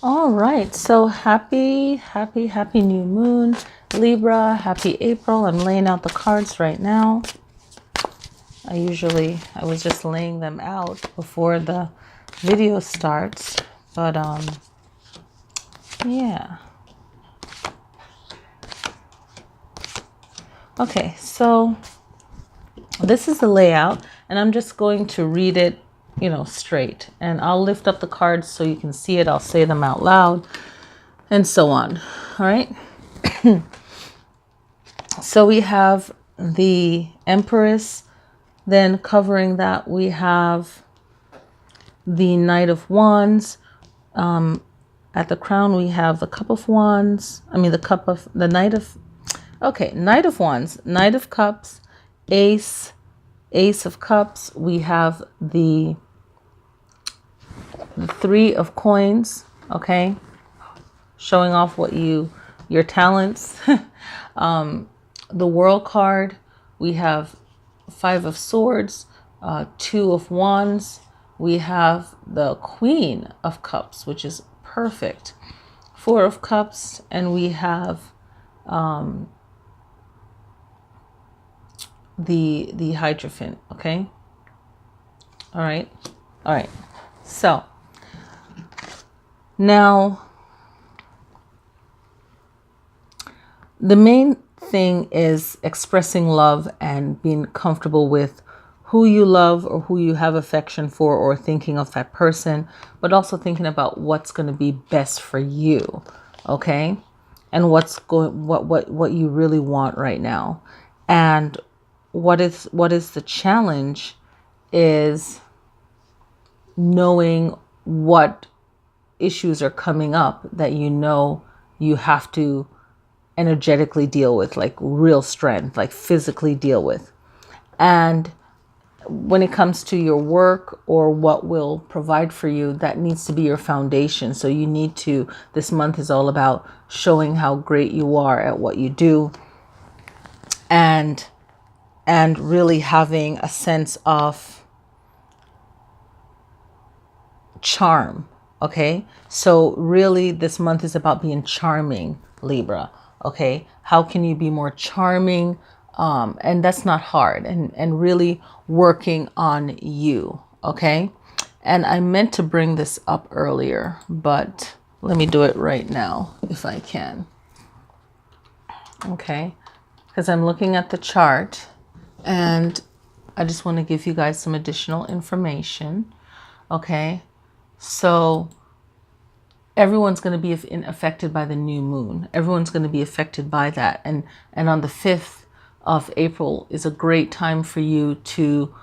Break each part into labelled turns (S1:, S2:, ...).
S1: All right, so happy new moon, Libra. Happy April. I'm laying out the cards right now. I was just laying them out before the video starts, but yeah. Okay, so this is the layout, and I'm just going to read it, straight, and I'll lift up the cards so you can see it. I'll say them out loud and so on. All right. So we have the Empress, then covering that we have the Knight of Wands. At the crown we have the Cup of Wands. Knight of Wands, Knight of Cups, Ace of Cups. We have the Three of Coins, okay, showing off your talents. The World card, we have Five of Swords, Two of Wands. We have the Queen of Cups, which is perfect. Four of Cups, and we have the Hierophant, okay? All right. So now the main thing is expressing love and being comfortable with who you love or who you have affection for, or thinking of that person, but also thinking about what's going to be best for you, okay? And what you really want right now. And what is the challenge is knowing what issues are coming up that you have to energetically deal with, like real strength, like physically deal with. And when it comes to your work or what will provide for you, that needs to be your foundation. So this month is all about showing how great you are at what you do, and really having a sense of charm. Okay. So really this month is about being charming, Libra. Okay. How can you be more charming? And that's not hard, and really working on you. Okay. And I meant to bring this up earlier, but let me do it right now if I can. Okay. Because I'm looking at the chart and I just want to give you guys some additional information. Okay. So everyone's going to be affected by the new moon. Everyone's going to be affected by that. And on the 5th of April is a great time for you to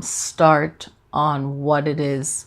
S1: start on what it is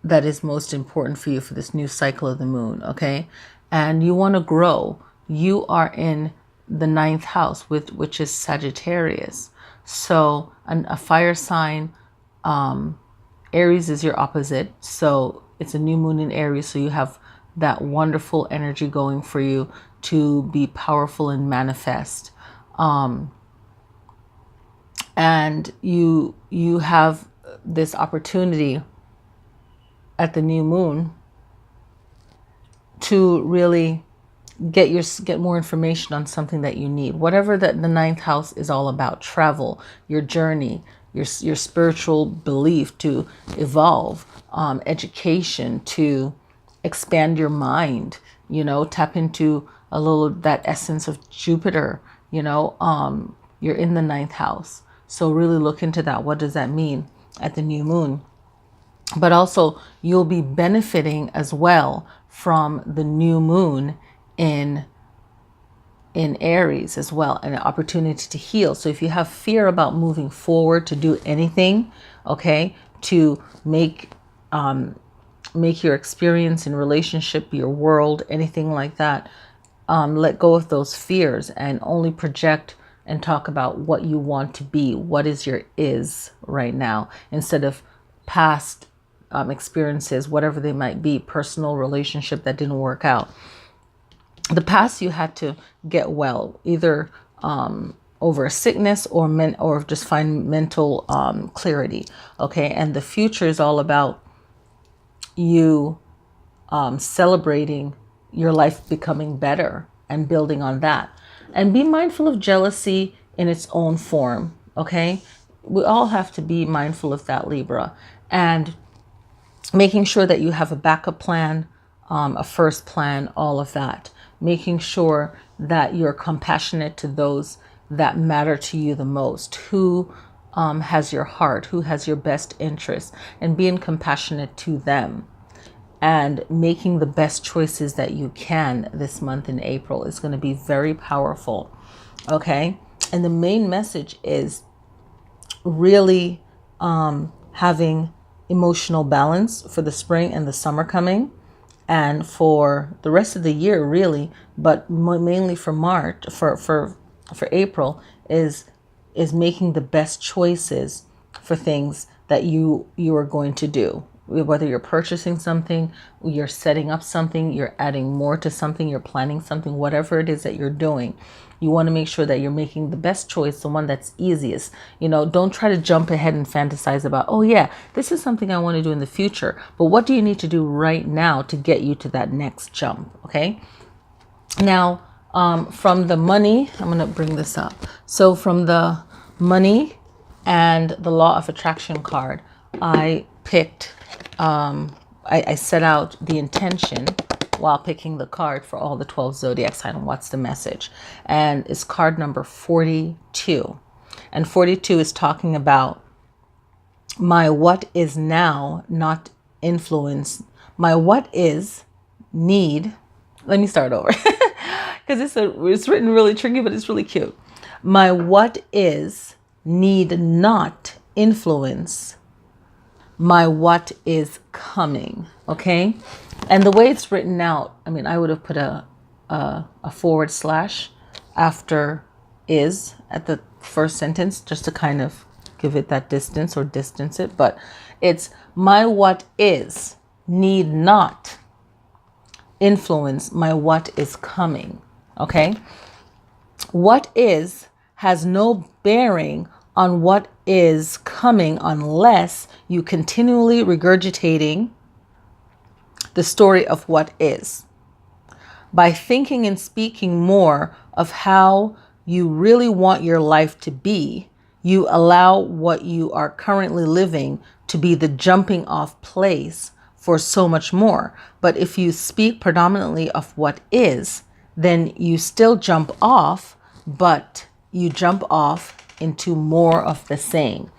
S1: that is most important for you for this new cycle of the moon. Okay. And you want to grow. You are in the 9th house, which is Sagittarius. So a fire sign, Aries is your opposite. So it's a new moon in Aries. So you have that wonderful energy going for you to be powerful and manifest. And you have this opportunity at the new moon to really get more information on something that you need. Whatever the 9th house is all about: travel, your journey, your spiritual belief to evolve, education, to expand your mind, tap into a little that essence of Jupiter, you're in the 9th house. So really look into that. What does that mean at the new moon? But also you'll be benefiting as well from the new moon in Aries as well, and an opportunity to heal. So if you have fear about moving forward, to do anything, okay, to make your experience in relationship, your world, anything like that, let go of those fears and only project and talk about what you want to be. What is your is right now, instead of past experiences, whatever they might be, personal relationship that didn't work out. The past, you had to get well, either over a sickness or just find mental clarity. Okay. And the future is all about you celebrating your life becoming better and building on that. And be mindful of jealousy in its own form, okay? We all have to be mindful of that, Libra. And making sure that you have a backup plan, a first plan, all of that. Making sure that you're compassionate to those that matter to you the most, who has your heart, who has your best interest, and being compassionate to them. And making the best choices that you can this month in April is going to be very powerful, okay? And the main message is really having emotional balance for the spring and the summer coming, and for the rest of the year, really, but mainly for March, for April, is making the best choices for things that you are going to do. Whether you're purchasing something, you're setting up something, you're adding more to something, you're planning something, whatever it is that you're doing, you want to make sure that you're making the best choice, the one that's easiest. You know, don't try to jump ahead and fantasize about, oh yeah, this is something I want to do in the future. But what do you need to do right now to get you to that next jump? Okay. Now, from the money, I'm going to bring this up. So from the money and the law of attraction card, I picked, I set out the intention while picking the card for all the 12 zodiac signs. What's the message? And it's card number 42. And 42 is talking about my what is now, not influence. My what is need. Let me start over because it's written really tricky, but it's really cute. My what is need not influence my what is coming. Okay. And the way it's written out, I mean, I would have put a forward slash after is at the first sentence, just to kind of give it that distance or distance it. But it's my what is need not influence my what is coming. Okay. What is has no bearing on what is coming unless you continually regurgitating the story of what is. By thinking and speaking more of how you really want your life to be, you allow what you are currently living to be the jumping off place for so much more. But if you speak predominantly of what is, then you still jump off, but you jump off into more of the same.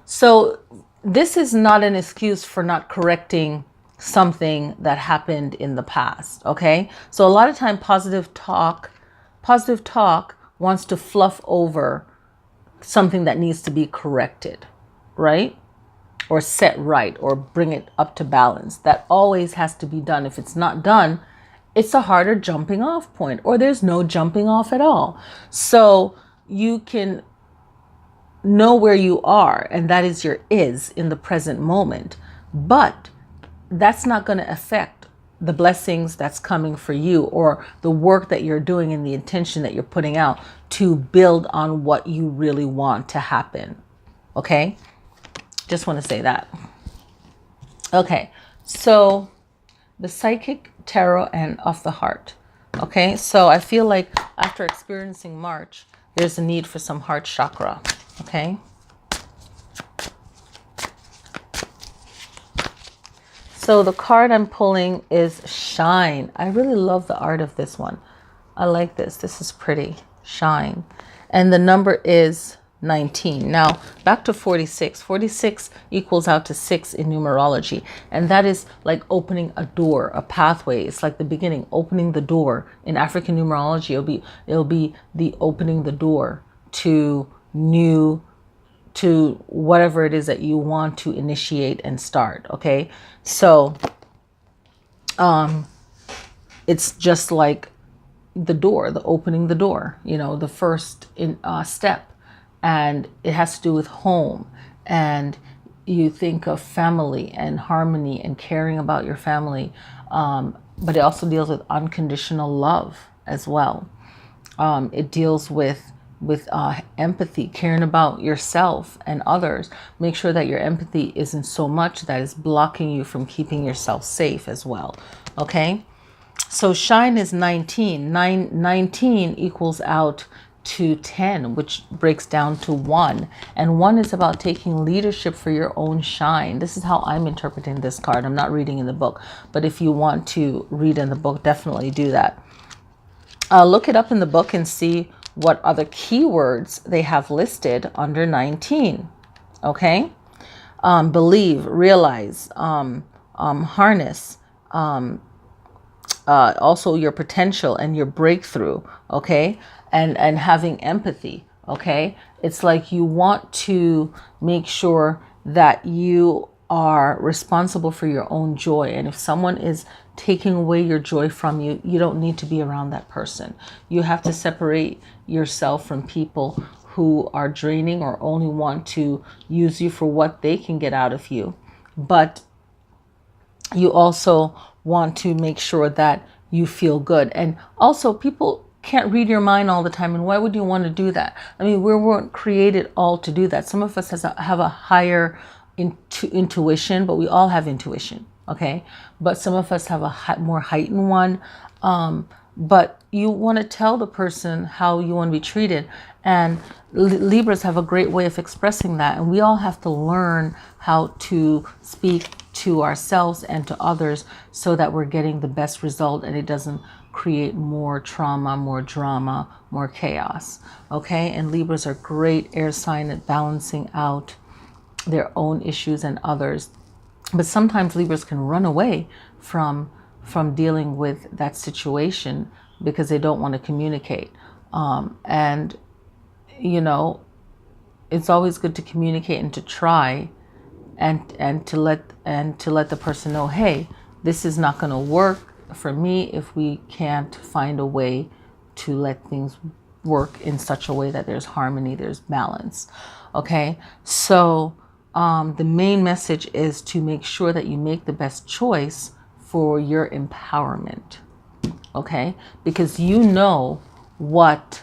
S1: So this is not an excuse for not correcting something that happened in the past. Okay. So a lot of time positive talk wants to fluff over something that needs to be corrected, right? Or set right, or bring it up to balance. That always has to be done. If it's not done, it's a harder jumping off point, or there's no jumping off at all. So you can know where you are, and that is your is in the present moment. But that's not going to affect the blessings that's coming for you, or the work that you're doing and the intention that you're putting out to build on what you really want to happen. Okay. Just want to say that. Okay. So the psychic, tarot, and of the heart. Okay. So I feel like after experiencing March, there's a need for some heart chakra. Okay. So the card I'm pulling is Shine. I really love the art of this one. I like this. This is pretty. Shine. And the number is 19. Now back to 46. 46 equals out to 6 in numerology. And that is like opening a door, a pathway. It's like the beginning, opening the door. In African numerology, it'll be the opening the door to whatever it is that you want to initiate and start. Okay. So, it's just like the door, the opening the door, the first step, and it has to do with home, and you think of family and harmony and caring about your family. But it also deals with unconditional love as well. It deals with empathy, caring about yourself and others. Make sure that your empathy isn't so much that it's blocking you from keeping yourself safe as well. Okay, so shine is 19. 19 equals out to 10, which breaks down to 1. And 1 is about taking leadership for your own shine. This is how I'm interpreting this card. I'm not reading in the book, but if you want to read in the book, definitely do that. Look it up in the book and see what other keywords they have listed under 19. Okay? Believe, realize, harness, also your potential and your breakthrough. Okay? And having empathy. Okay? It's like you want to make sure that you are responsible for your own joy. And if someone is taking away your joy from you, you don't need to be around that person. You have to separate yourself from people who are draining or only want to use you for what they can get out of you. But you also want to make sure that you feel good. And also, people can't read your mind all the time. And why would you want to do that? I mean, we weren't created all to do that. Some of us have a higher intuition, but we all have intuition. Okay, but some of us have a more heightened one. But you want to tell the person how you want to be treated, and Libras have a great way of expressing that. And we all have to learn how to speak to ourselves and to others so that we're getting the best result and it doesn't create more trauma, more drama, more chaos. Okay, and Libras are great air sign at balancing out their own issues and others. But sometimes Libras can run away from dealing with that situation because they don't want to communicate. And you know, it's always good to communicate and to try, and to let the person know, hey, this is not going to work for me if we can't find a way to let things work in such a way that there's harmony, there's balance. Okay, so the main message is to make sure that you make the best choice for your empowerment. Okay, because you know what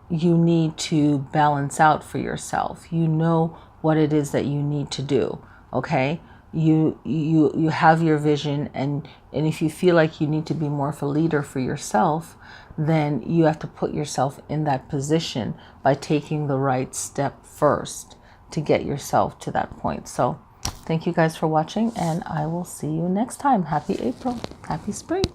S1: you need to balance out for yourself. You know what it is that you need to do. Okay, you have your vision, and if you feel like you need to be more of a leader for yourself, then you have to put yourself in that position by taking the right step first to get yourself to that point. So thank you guys for watching, and I will see you next time. Happy April. Happy spring.